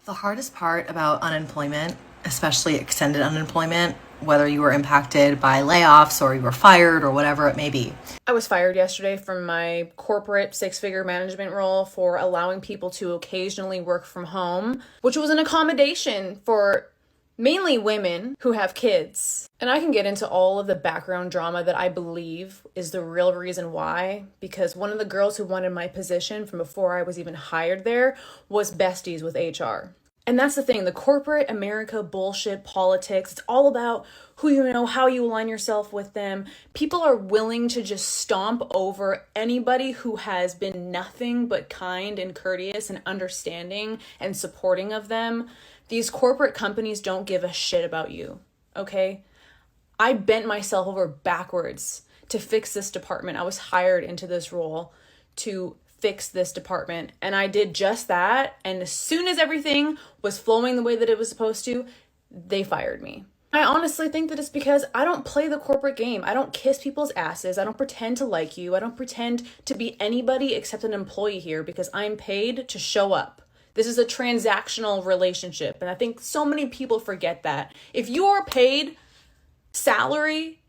The hardest part about unemployment, especially extended unemployment, whether you were impacted by layoffs or you were fired or whatever it may be. I was fired yesterday from my corporate six-figure management role for allowing people to occasionally work from home, which was an accommodation for mainly women who have kids. And I can get into all of the background drama that I believe is the real reason why, because one of the girls who wanted my position from before I was even hired there was besties with HR. And that's the thing, the corporate America bullshit politics, it's all about who you know, how you align yourself with them. People are willing to just stomp over anybody who has been nothing but kind and courteous and understanding and supporting of them. These corporate companies don't give a shit about you, okay? I bent myself over backwards to fix this department. I was hired into this role to fix this department, and I did just that. And as soon as everything was flowing the way that it was supposed to, they fired me. I honestly think that it's because I don't play the corporate game. I don't kiss people's asses. I don't pretend to like you. I don't pretend to be anybody except an employee here because I'm paid to show up. This is a transactional relationship, and I think so many people forget that. If you are paid salary,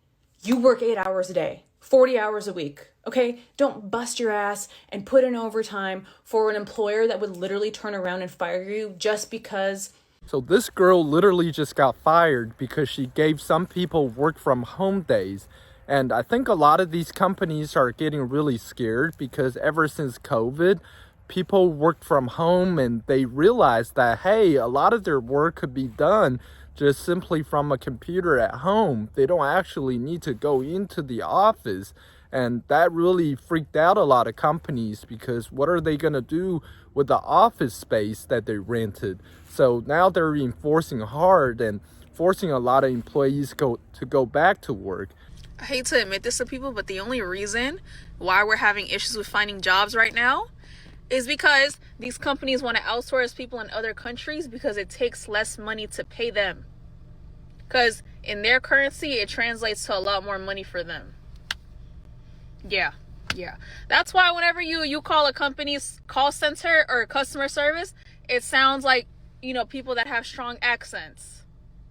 you work 8 hours a day, 40 hours a week. Okay, don't bust your ass and put in overtime for an employer that would literally turn around and fire you just because. So this girl literally just got fired because she gave some people work from home days. And I think a lot of these companies are getting really scared because ever since COVID, people worked from home and they realized that, hey, a lot of their work could be done just simply from a computer at home. They don't actually need to go into the office. And that really freaked out a lot of companies because what are they going to do with the office space that they rented? So now they're enforcing hard and forcing a lot of employees to go back to work. I hate to admit this to people, but the only reason why we're having issues with finding jobs right now is because these companies want to outsource people in other countries because it takes less money to pay them. Because in their currency, it translates to a lot more money for them. Yeah. That's why whenever you call a company's call center or customer service, it sounds like, people that have strong accents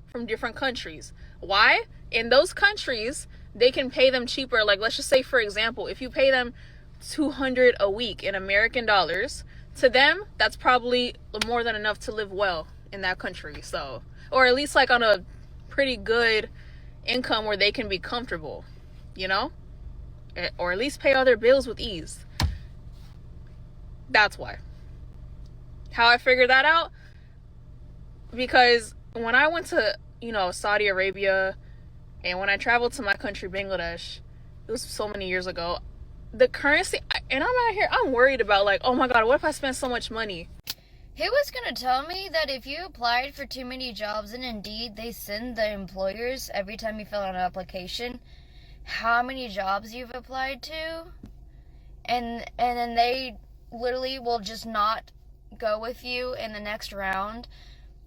from different countries. Why? In those countries, they can pay them cheaper. Like, let's just say, for example, if you pay them $200 a week in American dollars, to them, that's probably more than enough to live well in that country. So, or at least like on a pretty good income where they can be comfortable, or at least pay all their bills with ease. That's why. How I figured that out? Because when I went to, Saudi Arabia, and when I traveled to my country, Bangladesh, it was so many years ago, the currency, and I'm out here, I'm worried about like, oh my God, what if I spend so much money? Who was going to tell me that if you applied for too many jobs in Indeed, they send the employers every time you fill out an application how many jobs you've applied to, and then they literally will just not go with you in the next round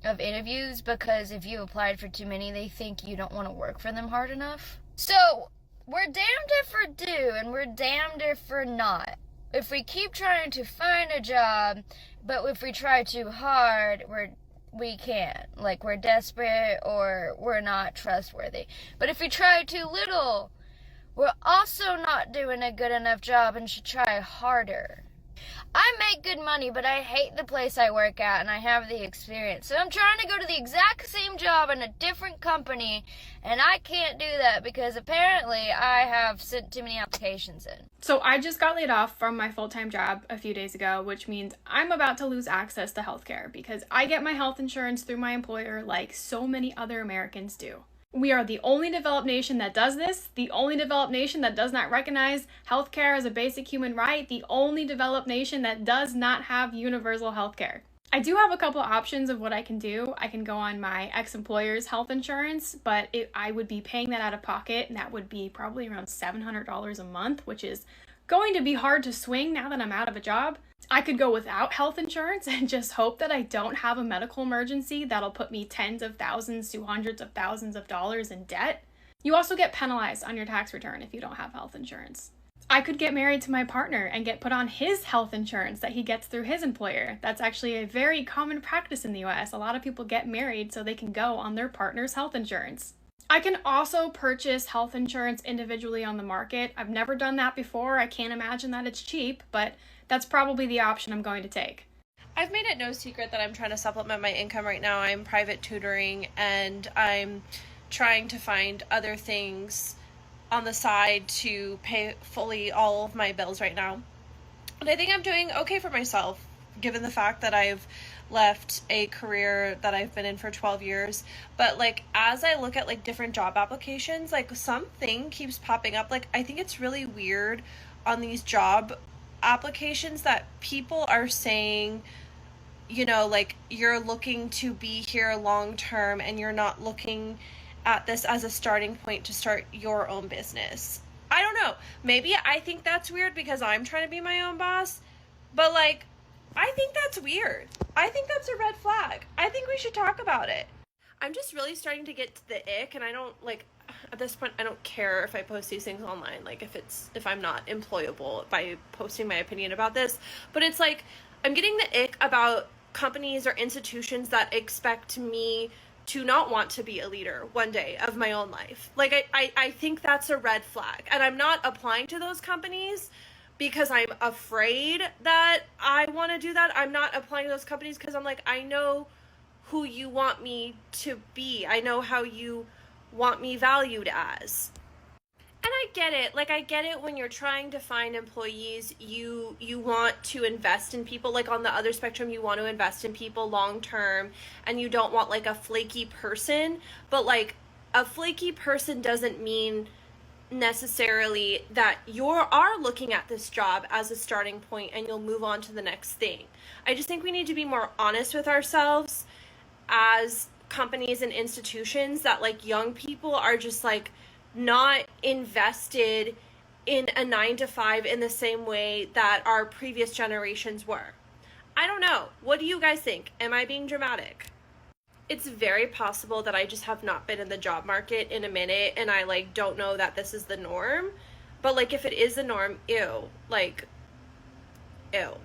of interviews because if you applied for too many, they think you don't want to work for them hard enough. So we're damned if we're do and we're damned if we're not. If we keep trying to find a job, but if we try too hard, we can't. Like, we're desperate or we're not trustworthy. But if we try too little, we're also not doing a good enough job and should try harder. I make good money, but I hate the place I work at, and I have the experience. So I'm trying to go to the exact same job in a different company, and I can't do that because apparently I have sent too many applications in. So I just got laid off from my full-time job a few days ago, which means I'm about to lose access to healthcare because I get my health insurance through my employer like so many other Americans do. We are the only developed nation that does this, the only developed nation that does not recognize healthcare as a basic human right, the only developed nation that does not have universal healthcare. I do have a couple options of what I can do. I can go on my ex-employer's health insurance, but I would be paying that out of pocket, and that would be probably around $700 a month, which is going to be hard to swing now that I'm out of a job. I could go without health insurance and just hope that I don't have a medical emergency that'll put me tens of thousands to hundreds of thousands of dollars in debt. You also get penalized on your tax return if you don't have health insurance. I could get married to my partner and get put on his health insurance that he gets through his employer. That's actually a very common practice in the US. A lot of people get married so they can go on their partner's health insurance. I can also purchase health insurance individually on the market. I've never done that before. I can't imagine that it's cheap, but that's probably the option I'm going to take. I've made it no secret that I'm trying to supplement my income right now. I'm private tutoring and I'm trying to find other things on the side to pay fully all of my bills right now. And I think I'm doing okay for myself, given the fact that I've left a career that I've been in for 12 years. But like, as I look at like different job applications, like something keeps popping up. Like, I think it's really weird on these job applications that people are saying, you know, like you're looking to be here long term and you're not looking at this as a starting point to start your own business. I don't know. Maybe I think that's weird because I'm trying to be my own boss, but like, I think that's weird. I think that's a red flag. I think we should talk about it. I'm just really starting to get to the ick, and I don't like, at this point, I don't care if I post these things online, like if I'm not employable by posting my opinion about this, but it's like, I'm getting the ick about companies or institutions that expect me to not want to be a leader one day of my own life. Like, I think that's a red flag. And I'm not applying to those companies because I'm afraid that I want to do that. I'm not applying to those companies because I'm like, I know who you want me to be. I know how you want me valued as. And I get it. Like, I get it when you're trying to find employees, you want to invest in people. Like, on the other spectrum, you want to invest in people long term, and you don't want like a flaky person. But like, a flaky person doesn't mean necessarily that you are looking at this job as a starting point and you'll move on to the next thing. I just think we need to be more honest with ourselves as companies and institutions, that like young people are just like not invested in a 9-to-5 in the same way that our previous generations were. I don't know. What do you guys think? Am I being dramatic? It's very possible that I just have not been in the job market in a minute and I like don't know that this is the norm. But like, if it is the norm, ew. Like, ew.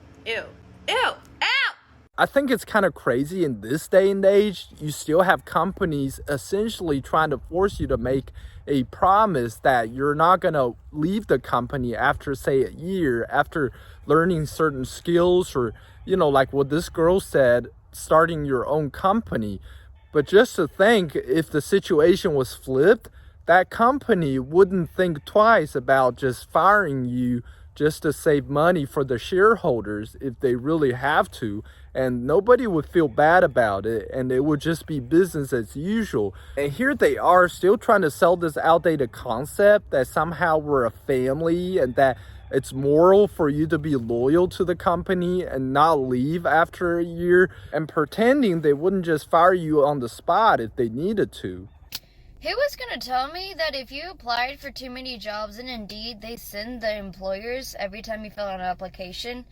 I think it's kind of crazy in this day and age. You still have companies essentially trying to force you to make a promise that you're not going to leave the company after, say, a year, after learning certain skills, or, you know, like what this girl said, starting your own company. But just to think, if the situation was flipped, that company wouldn't think twice about just firing you just to save money for the shareholders if they really have to, and nobody would feel bad about it, and it would just be business as usual. And here they are still trying to sell this outdated concept that somehow we're a family and that it's moral for you to be loyal to the company and not leave after a year, and pretending they wouldn't just fire you on the spot if they needed to. Who was going to tell me that if you applied for too many jobs in Indeed, they send the employers every time you fill out an application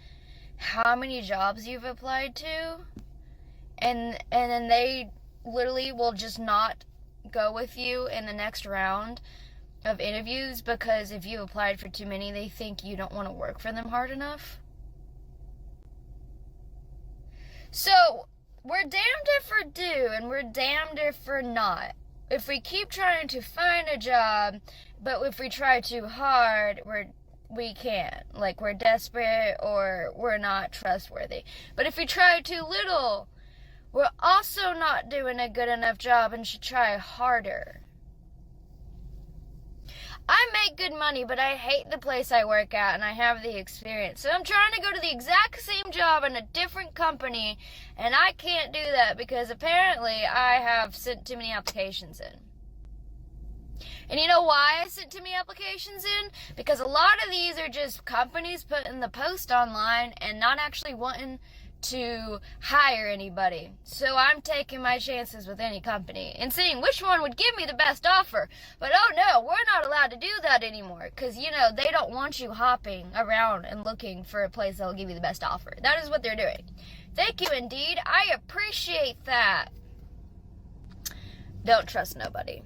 how many jobs you've applied to, and then they literally will just not go with you in the next round of interviews because if you applied for too many, they think you don't want to work for them hard enough. So, we're damned if we're do and we're damned if we're not. If we keep trying to find a job, but if we try too hard, we can't. Like, we're desperate or we're not trustworthy. But if we try too little, we're also not doing a good enough job and should try harder. I make good money, but I hate the place I work at, and I have the experience. So I'm trying to go to the exact same job in a different company, and I can't do that because apparently I have sent too many applications in. And you know why I sent too many applications in? Because a lot of these are just companies putting the post online and not actually wanting to hire anybody. So I'm taking my chances with any company and seeing which one would give me the best offer. But oh no, we're not allowed to do that anymore because, you know, they don't want you hopping around and looking for a place that will give you the best offer. That is what they're doing. Thank you, Indeed. I appreciate that. Don't trust nobody.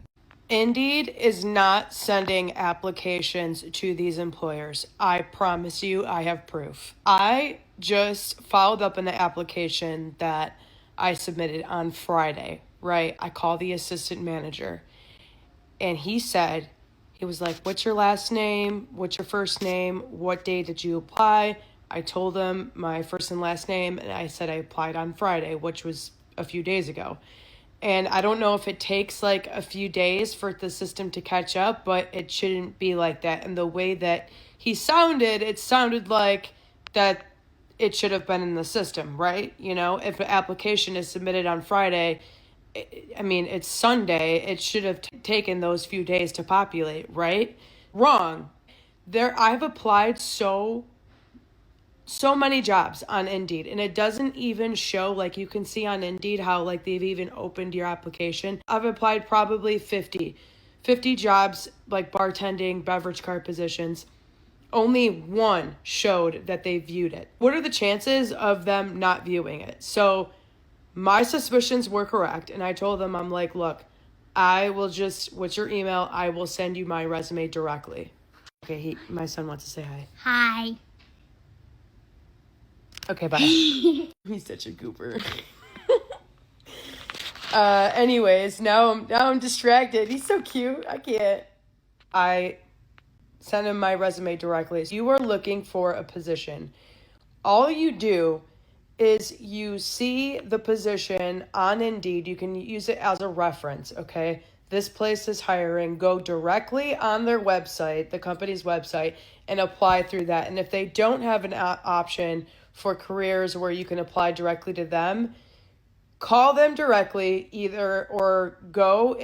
Indeed is not sending applications to these employers. I promise you, I have proof. I just followed up on the application that I submitted on Friday, right? I called the assistant manager and he was like, what's your last name? What's your first name? What day did you apply? I told him my first and last name, and I said I applied on Friday, which was a few days ago. And I don't know if it takes like a few days for the system to catch up, but it shouldn't be like that. And the way that it sounded like that it should have been in the system, right? You know, if an application is submitted on Friday, I mean, it's Sunday, it should have taken those few days to populate, right? Wrong. I've applied so many jobs on Indeed, and it doesn't even show, like you can see on Indeed how like they've even opened your application. I've applied probably 50 jobs, like bartending, beverage cart positions. Only one showed that they viewed it. What are the chances of them not viewing it? So my suspicions were correct, and I told them, I'm like, look, what's your email? I will send you my resume directly. Okay, my son wants to say hi. Hi. Okay, bye. He's such a goober. Anyways, now I'm distracted. He's so cute. I can't. I sent him my resume directly. You are looking for a position. All you do is you see the position on Indeed. You can use it as a reference, okay? This place is hiring. Go directly on their website, the company's website, and apply through that. And if they don't have an option for careers where you can apply directly to them, call them directly or go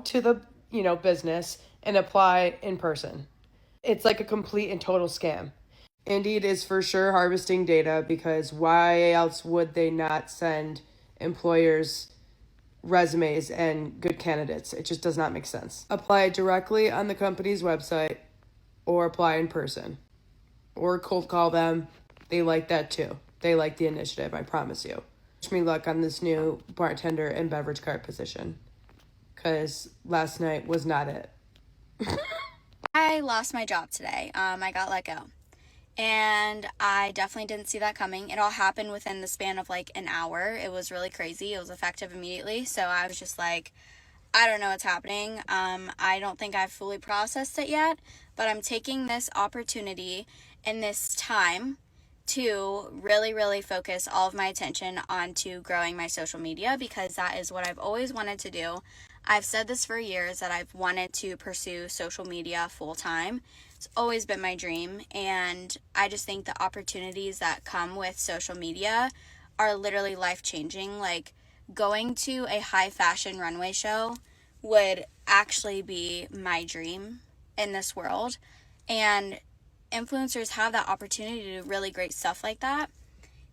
to the business and apply in person. It's like a complete and total scam. Indeed is for sure harvesting data, because why else would they not send employers resumes and good candidates? It just does not make sense. Apply directly on the company's website or apply in person or cold call them. They like that too. They like the initiative, I promise you. Wish me luck on this new bartender and beverage cart position, because last night was not it. I lost my job today. I got let go. And I definitely didn't see that coming. It all happened within the span of like an hour. It was really crazy. It was effective immediately. So I was just like, I don't know what's happening. I don't think I've fully processed it yet, but I'm taking this opportunity and this time to really, really focus all of my attention onto growing my social media, because that is what I've always wanted to do. I've said this for years that I've wanted to pursue social media full time. It's always been my dream, and I just think the opportunities that come with social media are literally life-changing. Like, going to a high fashion runway show would actually be my dream in this world, and influencers have that opportunity to do really great stuff like that,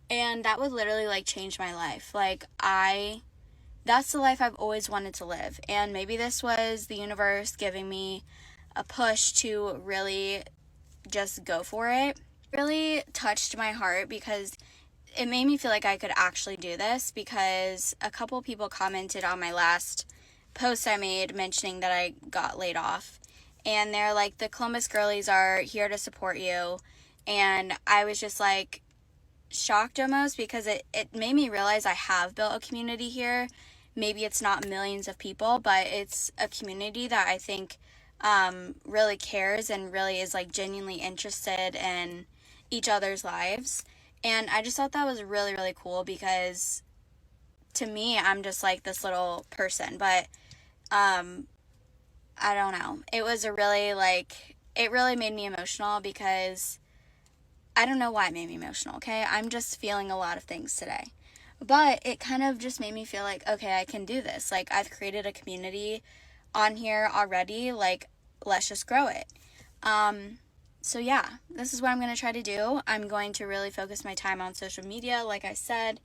and that would literally like change my life. Like, that's the life I've always wanted to live, and maybe this was the universe giving me a push to really just go for it. It really touched my heart because it made me feel like I could actually do this, because a couple people commented on my last post I made mentioning that I got laid off, and they're like, the Columbus girlies are here to support you. And I was just like shocked almost, because it made me realize I have built a community here. Maybe it's not millions of people, but it's a community that I think really cares and really is like genuinely interested in each other's lives. And I just thought that was really, really cool, because to me, I'm just like this little person, but I don't know. It was a really it really made me emotional, because I don't know why it made me emotional, okay? I'm just feeling a lot of things today. But it kind of just made me feel like, okay, I can do this. Like, I've created a community on here already. Like, let's just grow it. So yeah, this is what I'm going to try to do. I'm going to really focus my time on social media. Like I said,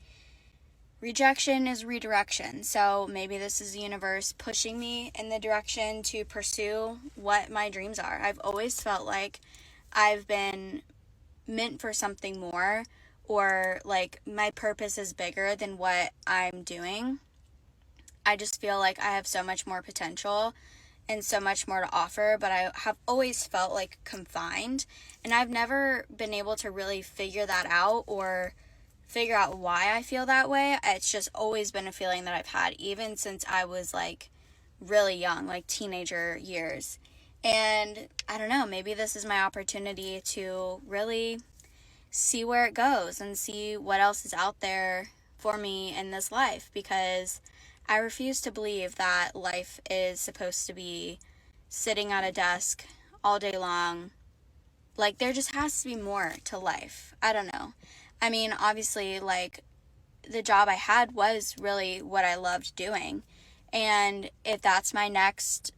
rejection is redirection. So maybe this is the universe pushing me in the direction to pursue what my dreams are. I've always felt like I've been meant for something more, or like my purpose is bigger than what I'm doing. I just feel like I have so much more potential and so much more to offer, but I have always felt like confined, and I've never been able to really figure that out or figure out why I feel that way. It's just always been a feeling that I've had even since I was like really young, like teenager years. And I don't know, maybe this is my opportunity to really see where it goes and see what else is out there for me in this life, because I refuse to believe that life is supposed to be sitting at a desk all day long. Like, there just has to be more to life. I don't know. I mean, obviously, like, the job I had was really what I loved doing. And if that's my next,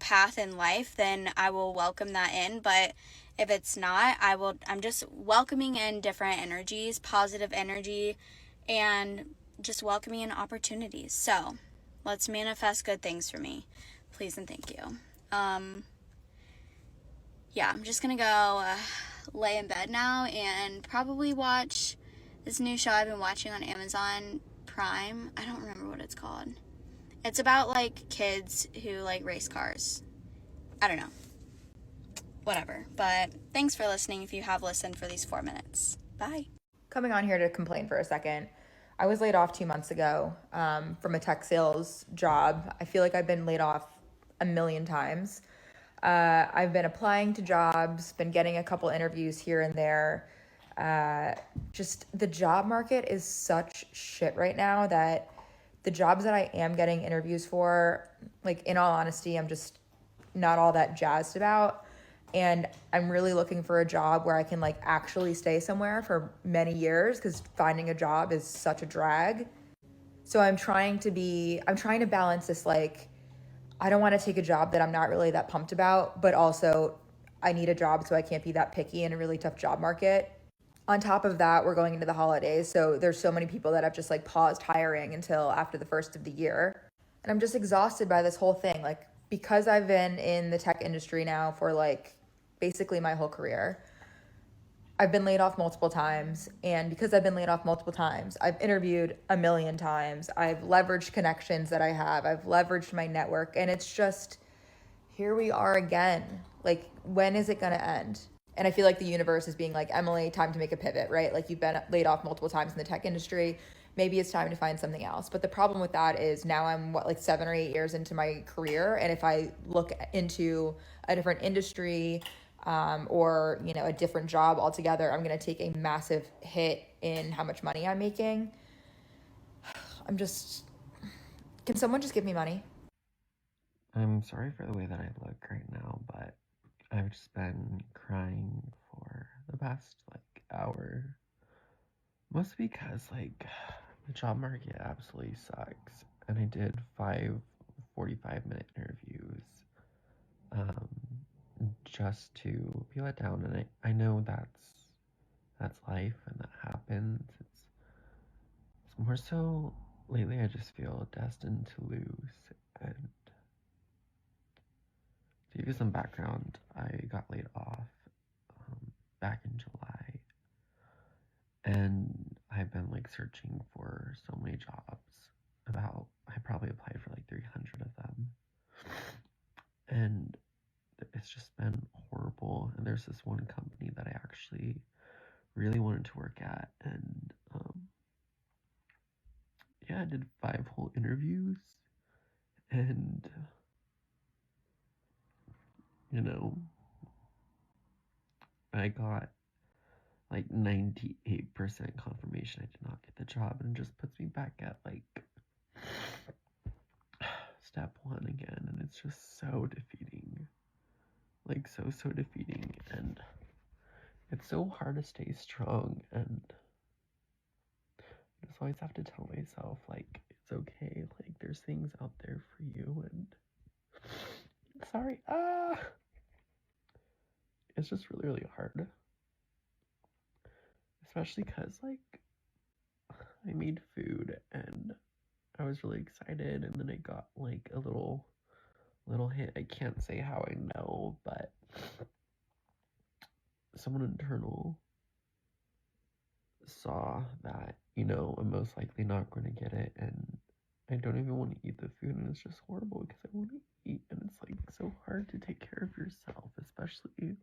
path in life, then I will welcome that in. But if it's not, I'm just welcoming in different energies, positive energy, and just welcoming in opportunities. So let's manifest good things for me. Please and thank you. Yeah, I'm just gonna go lay in bed now and probably watch this new show I've been watching on Amazon Prime. I don't remember what it's called. It's about like kids who like race cars. I don't know. Whatever. But thanks for listening if you have listened for these 4 minutes. Bye. Coming on here to complain for a second. I was laid off 2 months ago from a tech sales job. I feel like I've been laid off a million times. I've been applying to jobs, been getting a couple interviews here and there. Just the job market is such shit right now that the jobs that I am getting interviews for, like, in all honesty, I'm just not all that jazzed about. And I'm really looking for a job where I can like actually stay somewhere for many years, because finding a job is such a drag. So I'm trying to balance this, like, I don't want to take a job that I'm not really that pumped about, but also I need a job so I can't be that picky in a really tough job market. On top of that, we're going into the holidays, so there's so many people that have just like paused hiring until after the first of the year. And I'm just exhausted by this whole thing. Like, because I've been in the tech industry now for like basically my whole career, I've been laid off multiple times. And because I've been laid off multiple times, I've interviewed a million times. I've leveraged connections that I have. I've leveraged my network. And it's just, here we are again. Like, when is it going to end? And I feel like the universe is being like, Emily, time to make a pivot, right? Like, you've been laid off multiple times in the tech industry. Maybe it's time to find something else. But the problem with that is now I'm like 7 or 8 years into my career. And if I look into a different industry, or, a different job altogether, I'm going to take a massive hit in how much money I'm making. Can someone just give me money? I'm sorry for the way that I look right now, but I've just been crying for the past, hour. Mostly because, the job market absolutely sucks. And I did 5 45-minute interviews, just to be let down. And I know that's life and that happens. It's more so lately I just feel destined to lose. And to give you some background, I got laid off back in July, and I've been searching for so many jobs. I probably applied for 300 of them, and it's just been horrible. And there's this one company that I actually really wanted to work at, and yeah, I did 5 whole interviews, and I got 98% confirmation I did not get the job, and it just puts me back at step 1 again, and it's just so defeating. So defeating, and it's so hard to stay strong, and I just always have to tell myself, it's okay, there's things out there for you, and sorry, it's just really, really hard. Especially because, I made food, and I was really excited, and then I got, a little hit. I can't say how I know, but someone internal saw that, I'm most likely not going to get it, and I don't even want to eat the food, and it's just horrible because I want to eat, and it's like so hard to take care of yourself, especially when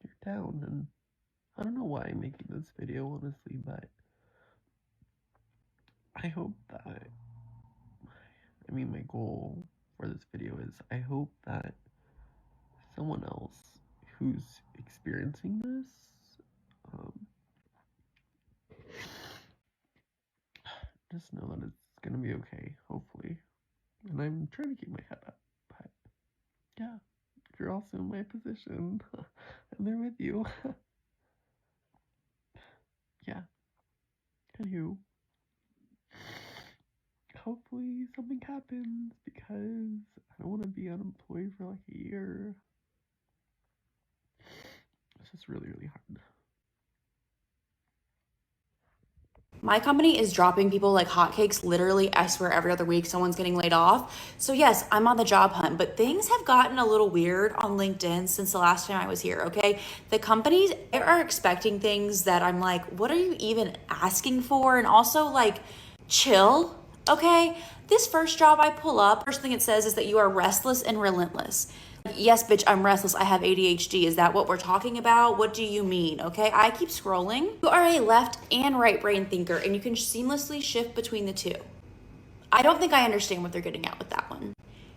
you're down. And I don't know why I'm making this video, honestly, but I hope that, my goal for this video is I hope that someone else who's experiencing this, just know that it's gonna be okay, hopefully. And I'm trying to keep my head up, but yeah, if you're also in my position, I'm there with you. Yeah. Anywho, hopefully something happens because I don't want to be unemployed for like a year. It's just really, really hard. My company is dropping people like hotcakes. Literally, I swear every other week someone's getting laid off. So yes, I'm on the job hunt, but things have gotten a little weird on LinkedIn since the last time I was here, okay? The companies are expecting things that I'm like, what are you even asking for? And also like, chill, okay? This first job I pull up, first thing it says is that you are restless and relentless. Yes, bitch, I'm restless. I have ADHD. Is that what we're talking about? What do you mean? Okay, I keep scrolling. You are a left and right brain thinker, and you can seamlessly shift between the two. I don't think I understand what they're getting at with that one.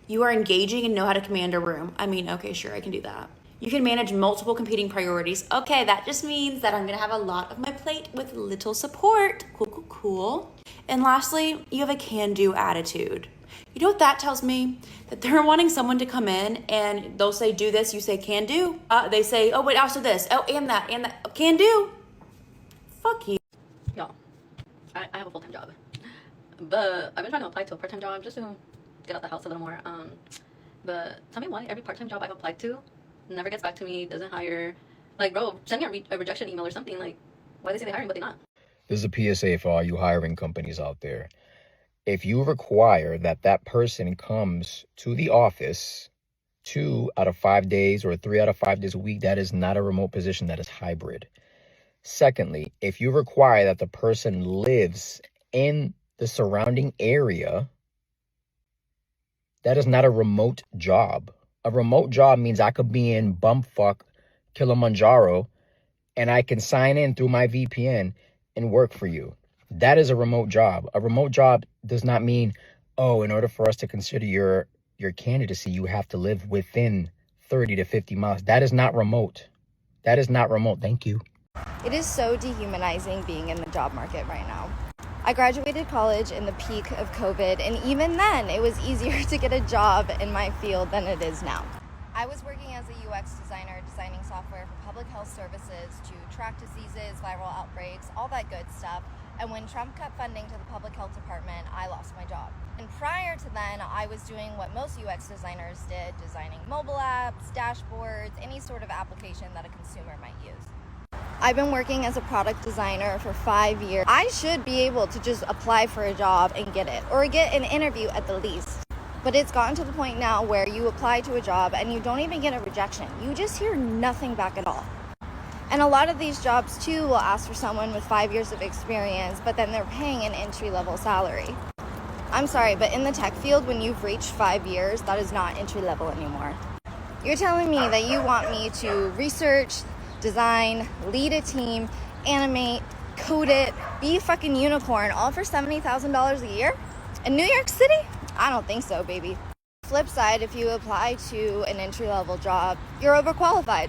You are engaging and know how to command a room. Okay, sure, I can do that. You can manage multiple competing priorities. Okay, that just means that I'm gonna have a lot of my plate with little support. Cool. And lastly, you have a can-do attitude. You know what that tells me? That they're wanting someone to come in and they'll say, do this, you say, can do. They say, oh, wait, also this. Oh, and that, can do. Fuck you. Y'all, I have a full-time job, but I've been trying to apply to a part-time job just to get out the house a little more. But tell me why every part-time job I've applied to never gets back to me, doesn't hire. Like, bro, send me a rejection email or something. Like, why they say they're hiring, but they're not. This is a PSA for all you hiring companies out there. If you require that person comes to the office 2 out of 5 days or 3 out of 5 days a week, that is not a remote position, that is hybrid. Secondly, if you require that the person lives in the surrounding area, that is not a remote job. A remote job means I could be in bumfuck Kilimanjaro and I can sign in through my VPN and work for you. That is a remote job. A remote job does not mean, oh, in order for us to consider your candidacy, you have to live within 30 to 50 miles. That is not remote. That is not remote. Thank you. It is so dehumanizing being in the job market right now. I graduated college in the peak of COVID, and even then, it was easier to get a job in my field than it is now. I was working as a UX designer, designing software for public health services to track diseases, viral outbreaks, all that good stuff. And when Trump cut funding to the public health department, I lost my job. And prior to then, I was doing what most UX designers did, designing mobile apps, dashboards, any sort of application that a consumer might use. I've been working as a product designer for 5 years. I should be able to just apply for a job and get it, or get an interview at the least. But it's gotten to the point now where you apply to a job and you don't even get a rejection. You just hear nothing back at all. And a lot of these jobs too will ask for someone with 5 years of experience, but then they're paying an entry-level salary. I'm sorry, but in the tech field, when you've reached 5 years, that is not entry-level anymore. You're telling me that you want me to research, design, lead a team, animate, code it, be a fucking unicorn, all for $70,000 a year? In New York City? I don't think so, baby. Flip side, if you apply to an entry-level job, you're overqualified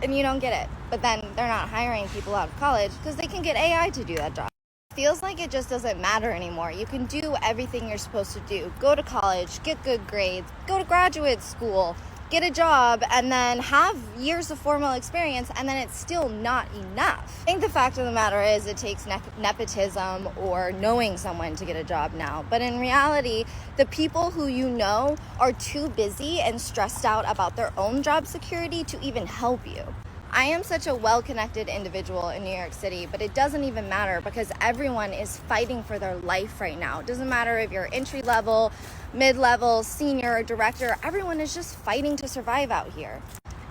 and you don't get it. But then they're not hiring people out of college because they can get AI to do that job. Feels like it just doesn't matter anymore. You can do everything you're supposed to do. Go to college, get good grades, go to graduate school, get a job, and then have years of formal experience, and then it's still not enough. I think the fact of the matter is it takes nepotism or knowing someone to get a job now. But in reality, the people who you know are too busy and stressed out about their own job security to even help you. I am such a well-connected individual in New York City, but it doesn't even matter because everyone is fighting for their life right now. It doesn't matter if you're entry-level, mid-level, senior, director, everyone is just fighting to survive out here.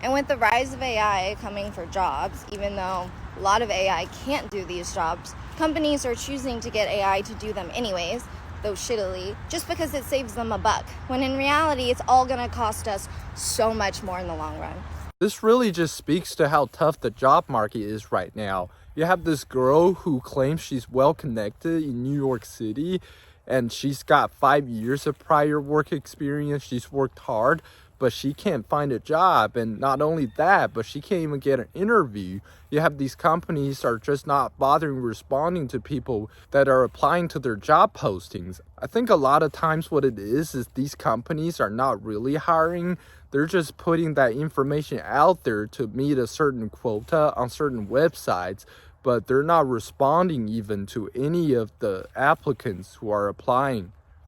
And with the rise of AI coming for jobs, even though A lot of AI can't do these jobs. Companies are choosing to get AI to do them anyways, though shittily, just because it saves them a buck, when in reality it's all gonna cost us so much more in the long run. This really just speaks to how tough the job market is right now. You have this girl who claims she's well connected in New York City, and she's got 5 years of prior work experience. She's worked hard, but she can't find a job. And not only that, but she can't even get an interview. You have these companies are just not bothering responding to people that are applying to their job postings. I think a lot of times what it is these companies are not really hiring. They're just putting that information out there to meet a certain quota on certain websites, but they're not responding even to any of the applicants who are applying.